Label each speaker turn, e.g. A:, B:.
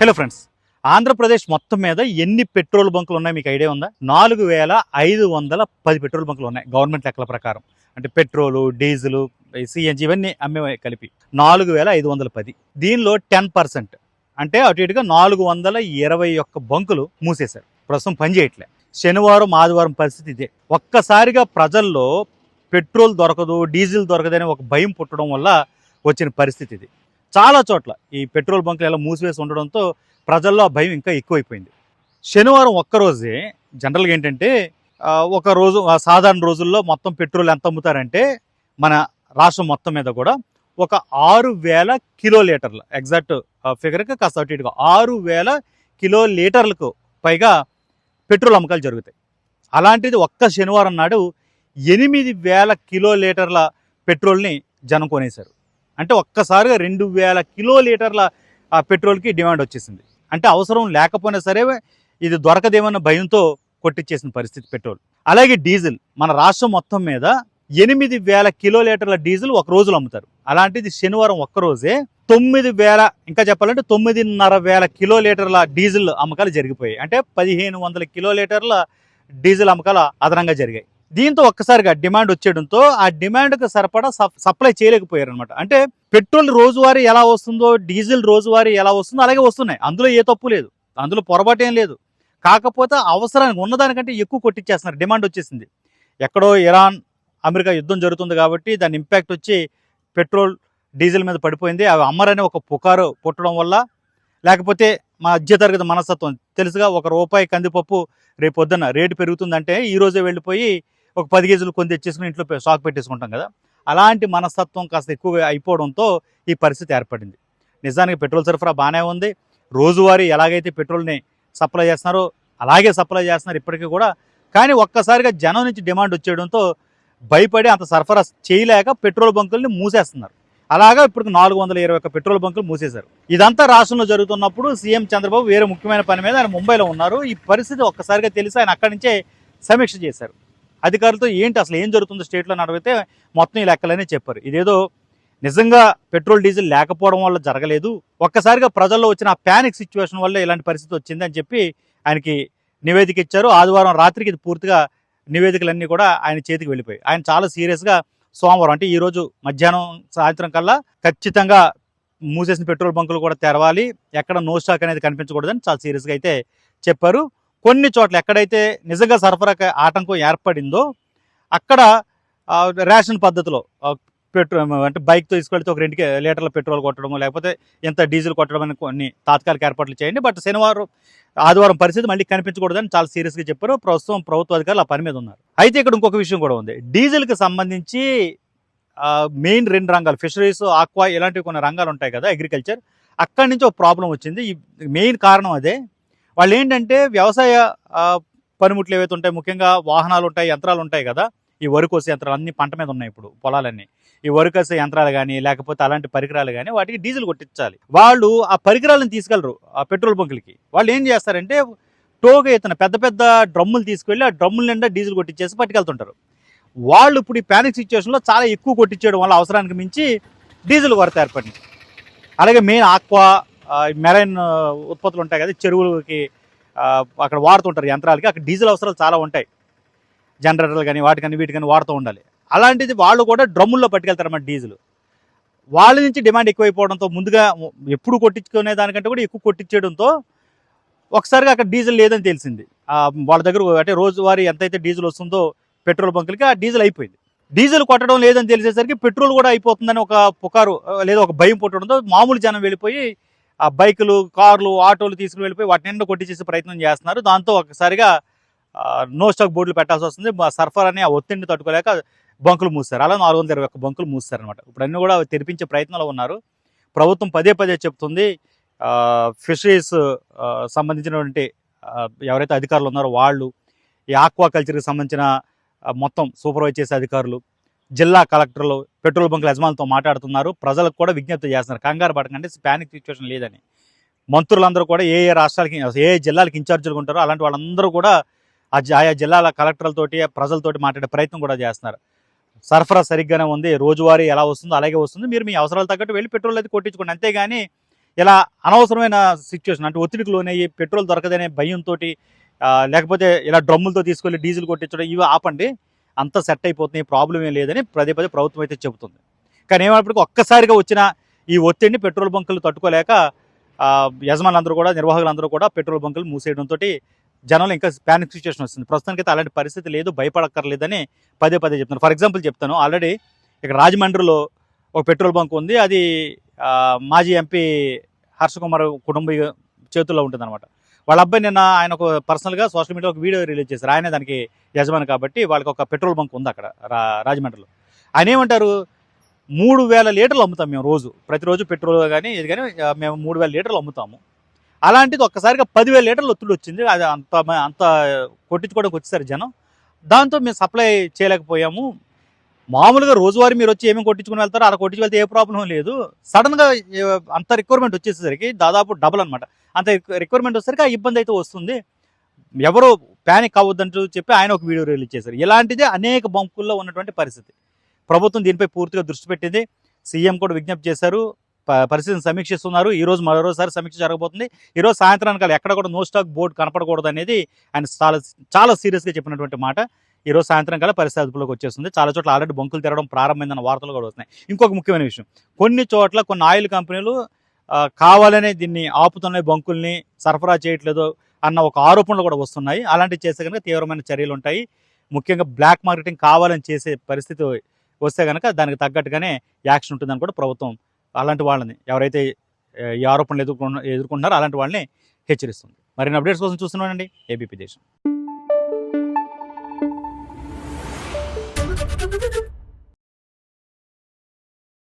A: Hello friends, Andhra Pradesh మొత్తం మీద ఎన్ని పెట్రోల్ బంకులు ఉన్నాయి మీకు ఐడియా ఉందా? 4510 పెట్రోల్ బంకులు ఉన్నాయి గవర్నమెంట్ లెక్కల ప్రకారం. అంటే పెట్రోలు, డీజిలు, సిఎన్జి ఇవన్నీ అమ్మే కలిపి 4510. దీనిలో 10% అంటే అటు ఇటుగా 421 బంకులు మూసేశారు, ప్రస్తుతం పనిచేయట్లే. శనివారం ఆదివారం పరిస్థితి ఇదే. ఒక్కసారిగా ప్రజల్లో పెట్రోల్ దొరకదు, డీజిల్ దొరకదని ఒక భయం పుట్టడం వల్ల వచ్చిన పరిస్థితి ఇది. చాలా చోట్ల ఈ పెట్రోల్ బంకులు ఎలా మూసివేసి ఉండడంతో ప్రజల్లో ఆ భయం ఇంకా ఎక్కువైపోయింది. శనివారం ఒక్కరోజే జనరల్గా ఏంటంటే ఒక రోజు సాధారణ రోజుల్లో మొత్తం పెట్రోల్ ఎంత అమ్ముతారంటే మన రాష్ట్రం మొత్తం మీద కూడా ఒక 6000 కిలోలీటర్లు, ఎగ్జాక్ట్ ఫిగర్కి కాస్త అటు ఇటుగా 6000 కిలోలీటర్లకు పైగా పెట్రోల్ అమ్మకాలు జరుగుతాయి. అలాంటిది ఒక్క శనివారం నాడు 8000 కిలోలీటర్ల పెట్రోల్ని జనం కొనేశారు. అంటే ఒక్కసారిగా 2000 కిలోలీటర్ల పెట్రోల్కి డిమాండ్ వచ్చేసింది. అంటే అవసరం లేకపోయినా సరే ఇది దొరకదేమన్న భయంతో కొట్టించేసిన పరిస్థితి పెట్రోల్. అలాగే డీజిల్, మన రాష్ట్రం మొత్తం మీద 8000 కిలోలీటర్ల డీజిల్ ఒక రోజులో అమ్ముతారు. అలాంటిది శనివారం ఒక్కరోజే 9000, ఇంకా చెప్పాలంటే 9,500 కిలోలీటర్ల డీజిల్ అమ్మకాలు జరిగిపోయాయి. అంటే 1500 కిలోలీటర్ల డీజిల్ అమ్మకాలు అదనంగా జరిగాయి. దీంతో ఒక్కసారిగా డిమాండ్ వచ్చేయడంతో ఆ డిమాండ్కి సరిపడా సప్లై చేయలేకపోయారు అనమాట. అంటే పెట్రోల్ రోజువారీ ఎలా వస్తుందో డీజిల్ రోజువారీ ఎలా వస్తుందో అలాగే వస్తున్నాయి. అందులో ఏ తప్పు లేదు, అందులో పొరపాటు ఏం లేదు. కాకపోతే అవసరానికి ఉన్నదానికంటే ఎక్కువ కొట్టించేస్తున్నారు, డిమాండ్ వచ్చేసింది. ఎక్కడో ఇరాన్ అమెరికా యుద్ధం జరుగుతుంది కాబట్టి దాని ఇంపాక్ట్ వచ్చి పెట్రోల్ డీజిల్ మీద పడిపోయింది. అవి అమ్మరనే ఒక పుకారు పుట్టడం వల్ల, లేకపోతే మధ్యతరగతి మనస్తత్వం తెలుసుగా, ₹1 కందిపప్పు రేపు పొద్దున్న రేటు పెరుగుతుందంటే ఈరోజే వెళ్ళిపోయి ఒక 10 కేజీలు కొని తెచ్చేసుకుని ఇంట్లో స్టాక్ పెట్టేసుకుంటాం కదా. అలాంటి మనస్తత్వం కాస్త ఎక్కువగా అయిపోవడంతో ఈ పరిస్థితి ఏర్పడింది. నిజానికి పెట్రోల్ సరఫరా బాగానే ఉంది. రోజువారీ ఎలాగైతే పెట్రోల్ని సప్లై చేస్తున్నారో అలాగే సప్లై చేస్తున్నారు ఇప్పటికీ కూడా. కానీ ఒక్కసారిగా జనం నుంచి డిమాండ్ వచ్చేయడంతో భయపడి అంత సరఫరా చేయలేక పెట్రోల్ బంకుల్ని మూసేస్తున్నారు. అలాగా ఇప్పుడు 421 పెట్రోల్ బంకులు మూసేశారు. ఇదంతా రాష్ట్రంలో జరుగుతున్నప్పుడు సీఎం చంద్రబాబు వేరే ముఖ్యమైన పని మీద ఆయన ముంబైలో ఉన్నారు. ఈ పరిస్థితి ఒక్కసారిగా తెలిసి ఆయన అక్కడి నుంచే సమీక్ష చేశారు అధికారులతో. ఏంటి అసలు ఏం జరుగుతుందో స్టేట్లో అడిగితే మొత్తం ఈ లెక్కలనే చెప్పారు. ఇదేదో నిజంగా పెట్రోల్ డీజిల్ లేకపోవడం వల్ల జరగలేదు, ఒక్కసారిగా ప్రజల్లో వచ్చిన ఆ ప్యానిక్ సిచ్యువేషన్ వల్ల ఇలాంటి పరిస్థితి వచ్చింది అని చెప్పి ఆయనకి నివేదిక ఇచ్చారు. ఆదివారం రాత్రికి ఇది పూర్తిగా నివేదికలన్నీ కూడా ఆయన చేతికి వెళ్ళిపోయాయి. ఆయన చాలా సీరియస్గా సోమవారం అంటే ఈరోజు మధ్యాహ్నం సాయంత్రం కల్లా ఖచ్చితంగా మూసేసిన పెట్రోల్ బంకులు కూడా తెరవాలి, ఎక్కడ నో స్టాక్ అనేది కనిపించకూడదని చాలా సీరియస్గా అయితే చెప్పారు. కొన్ని చోట్ల ఎక్కడైతే నిజంగా సరఫరాకి ఆటంకం ఏర్పడిందో అక్కడ రేషన్ పద్ధతిలో పెట్రోల్ అంటే బైక్తో తీసుకెళ్తే ఒక 2 లీటర్ల పెట్రోల్ కొట్టడము, లేకపోతే ఎంత డీజిల్ కొట్టడం అని కొన్ని తాత్కాలిక ఏర్పాట్లు చేయండి. బట్ శనివారం ఆదివారం పరిస్థితి మళ్ళీ కనిపించకూడదని చాలా సీరియస్గా చెప్పారు. ప్రస్తుతం ప్రభుత్వ అధికారులు ఆ పని మీద ఉన్నారు. అయితే ఇక్కడ ఇంకొక విషయం కూడా ఉంది. డీజిల్కి సంబంధించి మెయిన్ 2 రంగాలు, ఫిషరీస్, ఆక్వా ఇలాంటివి కొన్ని రంగాలు ఉంటాయి కదా, అగ్రికల్చర్, అక్కడి నుంచి ఒక ప్రాబ్లం వచ్చింది. ఈ మెయిన్ కారణం అదే. వాళ్ళు ఏంటంటే వ్యవసాయ పనిముట్లు ఏవైతే ఉంటాయి, ముఖ్యంగా వాహనాలు ఉంటాయి, యంత్రాలు ఉంటాయి కదా, ఈ వరి కోసే యంత్రాలు అన్ని పంట మీద ఉన్నాయి ఇప్పుడు పొలాలన్నీ. ఈ వరి కోసే యంత్రాలు కానీ లేకపోతే అలాంటి పరికరాలు కానీ వాటికి డీజిల్ కొట్టించాలి. వాళ్ళు ఆ పరికరాలను తీసుకెళ్లరు ఆ పెట్రోల్ బంకులకి. వాళ్ళు ఏం చేస్తారంటే టోగా ఎత్తున పెద్ద పెద్ద డ్రమ్ములు తీసుకెళ్ళి ఆ డ్రమ్ముల నిండా డీజిల్ కొట్టించేసి పట్టుకెళ్తుంటారు. వాళ్ళు ఇప్పుడు ఈ ప్యానిక్ సిచ్యువేషన్లో చాలా ఎక్కువ కొట్టించేయడం వల్ల అవసరానికి మించి డీజిల్ కొరత ఏర్పడింది. అలాగే మెయిన్ ఆక్వా, మెరైన్ ఉత్పత్తులు ఉంటాయి కదా, చెరువులకి అక్కడ వాడుతుంటారు యంత్రాలకి, అక్కడ డీజిల్ అవసరాలు చాలా ఉంటాయి. జనరేటర్లు కానీ వాటికని వీటికని వాడుతూ ఉండాలి. అలాంటిది వాళ్ళు కూడా డ్రమ్ముల్లో పట్టుకెళ్తారన్నమాట డీజిల్. వాళ్ళ నుంచి డిమాండ్ ఎక్కువైపోవడంతో ముందుగా ఎప్పుడు కొట్టించుకునే దానికంటే కూడా ఎక్కువ కొట్టించేయడంతో ఒకసారిగా అక్కడ డీజిల్ లేదని తెలిసింది. వాళ్ళ దగ్గర అంటే రోజువారీ ఎంతైతే డీజిల్ వస్తుందో పెట్రోల్ బంకులకి ఆ డీజిల్ అయిపోయింది. డీజిల్ కొట్టడం లేదని తెలిసేసరికి పెట్రోల్ కూడా అయిపోతుందని ఒక పుకారు లేదా ఒక భయం పుట్టడంతో మామూలు జనం వెళ్ళిపోయి ఆ బైకులు, కార్లు, ఆటోలు తీసుకుని వెళ్ళిపోయి వాటి నిండా కొట్టించేసే ప్రయత్నం చేస్తున్నారు. దాంతో ఒకసారిగా నో స్టాక్ బోర్డులు పెట్టాల్సి వస్తుంది. సరఫరాని ఆ ఒత్తిడిని తట్టుకోలేక బంకులు మూస్తారు. అలా 421 బంకులు మూస్తారనమాట. ఇప్పుడు అన్నీ కూడా తెరిపించే ప్రయత్నంలో ఉన్నారు. ప్రభుత్వం పదే పదే చెప్తుంది, ఫిషరీస్ సంబంధించినటువంటి ఎవరైతే అధికారులు ఉన్నారో వాళ్ళు, ఈ ఆక్వాకల్చర్కి సంబంధించిన మొత్తం సూపర్వైజ్ చేసే అధికారులు, జిల్లా కలెక్టర్లు పెట్రోల్ బంకుల యజమానులతో మాట్లాడుతున్నారు. ప్రజలకు కూడా విజ్ఞప్తి చేస్తున్నారు, కంగారు పడకండి, ప్యానిక్ సిచ్యువేషన్ లేదని. మంత్రులందరూ కూడా ఏ రాష్ట్రాలకి, ఏ జిల్లాలకు ఇన్ఛార్జీలుగా ఉంటారో అలాంటి వాళ్ళందరూ కూడా ఆయా జిల్లాల కలెక్టర్లతోటి ప్రజలతోటి మాట్లాడే ప్రయత్నం కూడా చేస్తున్నారు. సరఫరా సరిగ్గానే ఉంది, రోజువారీ ఎలా వస్తుందో అలాగే వస్తుంది, మీరు మీ అవసరాలు తగ్గట్టు వెళ్ళి పెట్రోల్ అయితే కొట్టించుకోండి, అంతేగాని ఇలా అనవసరమైన సిచ్యువేషన్ అంటే ఒత్తిడికి లోనయ్యి పెట్రోల్ దొరకదనే భయంతో లేకపోతే ఇలా డ్రమ్ములతో తీసుకెళ్ళి డీజిల్ కొట్టించడం ఇవి ఆపండి, అంత సెట్ అయిపోతుంది, ప్రాబ్లం ఏం లేదని పదే పదే ప్రభుత్వం అయితే చెబుతుంది. కానీ ఏమైనప్పటికీ ఒక్కసారిగా వచ్చిన ఈ ఒత్తిడిని పెట్రోల్ బంకులు తట్టుకోలేక యజమానులందరూ కూడా, నిర్వాహకులందరూ కూడా పెట్రోల్ బంకులు మూసేయడంతో జనంలో ఇంకా పానిక్ సిచ్యువేషన్ వస్తుంది. ప్రస్తుతానికి అయితే అలాంటి పరిస్థితి లేదు, భయపడక్కర్లేదని పదే పదే చెప్తున్నారు. ఫర్ ఎగ్జాంపుల్ చెప్తాను, ఆల్రెడీ ఇక్కడ రాజమండ్రిలో ఒక పెట్రోల్ బంక్ ఉంది. అది మాజీ ఎంపీ హర్ష కుమార్ కుటుంబ చేతుల్లో ఉంటుందన్నమాట. వాళ్ళ అబ్బాయి నిన్న ఆయన ఒక పర్సనల్గా సోషల్ మీడియాలో ఒక వీడియో రిలీజ్ చేశారు. ఆయనే దానికి యజమాని కాబట్టి వాళ్ళకి ఒక పెట్రోల్ బంక్ ఉంది అక్కడ రాజమండ్రిలో. ఆయన ఏమంటారు, 3000 లీటర్లు అమ్ముతాం మేము రోజు, ప్రతిరోజు పెట్రోల్ కానీ ఇది కానీ మేము 3000 లీటర్లు అమ్ముతాము. అలాంటిది ఒక్కసారిగా 10,000 లీటర్లు ఒత్తిడి వచ్చింది. అది అంత కొట్టించుకోవడానికి వచ్చేసారు జనం. దాంతో మేము సప్లై చేయలేకపోయాము. మామూలుగా రోజువారీ మీరు వచ్చి ఏమేమి కొట్టించుకుని వెళ్తారో అలా కొట్టించి వెళ్తే ఏ ప్రాబ్లం లేదు. సడన్గా అంత రిక్వైర్మెంట్ వచ్చేసరికి దాదాపు డబుల్ అనమాట. అంత రిక్వైర్మెంట్ వచ్చేసరికి ఆ ఇబ్బంది అయితే వస్తుంది, ఎవరో ప్యానిక్ అవ్వద్దంటూ చెప్పి ఆయన ఒక వీడియో రిలీజ్ చేశారు. ఇలాంటిదే అనేక బంకుల్లో ఉన్నటువంటి పరిస్థితి. ప్రభుత్వం దీనిపై పూర్తిగా దృష్టి పెట్టింది. సీఎం కూడా విజ్ఞప్తి చేశారు, పరిస్థితిని సమీక్షిస్తున్నారు. ఈరోజు మరోసారి సమీక్ష జరగబోతుంది. ఈరోజు సాయంత్రానికి ఎక్కడ కూడా నో స్టాక్ బోర్డు కనపడకూడదు అనేది ఆయన చాలా సీరియస్గా చెప్పినటువంటి మాట. ఈరోజు సాయంత్రం కల్లా పరిస్థితి అదుపులోకి వచ్చేస్తుంది. చాలా చోట్ల ఆల్రెడీ బంకులు తెరవడం ప్రారంభమైందన్న వార్తలు కూడా వస్తున్నాయి. ఇంకొక ముఖ్యమైన విషయం, కొన్ని చోట్ల కొన్ని ఆయిల్ కంపెనీలు కావాలనే దీన్ని ఆపుతున్నాయి, బంకుల్ని సరఫరా చేయట్లేదు అన్న ఒక ఆరోపణలు కూడా వస్తున్నాయి. అలాంటివి చేస్తే కనుక తీవ్రమైన చర్యలు ఉంటాయి. ముఖ్యంగా బ్లాక్ మార్కెటింగ్ కావాలని చేసే పరిస్థితి వస్తే కనుక దానికి తగ్గట్టుగానే యాక్షన్ ఉంటుందని కూడా ప్రభుత్వం అలాంటి వాళ్ళని, ఎవరైతే ఈ ఆరోపణలు ఎదుర్కొంటున్నారో అలాంటి వాళ్ళని హెచ్చరిస్తుంది. మరిన్ని అప్డేట్స్ కోసం చూస్తున్నానండి ఏబీపీ దేశం.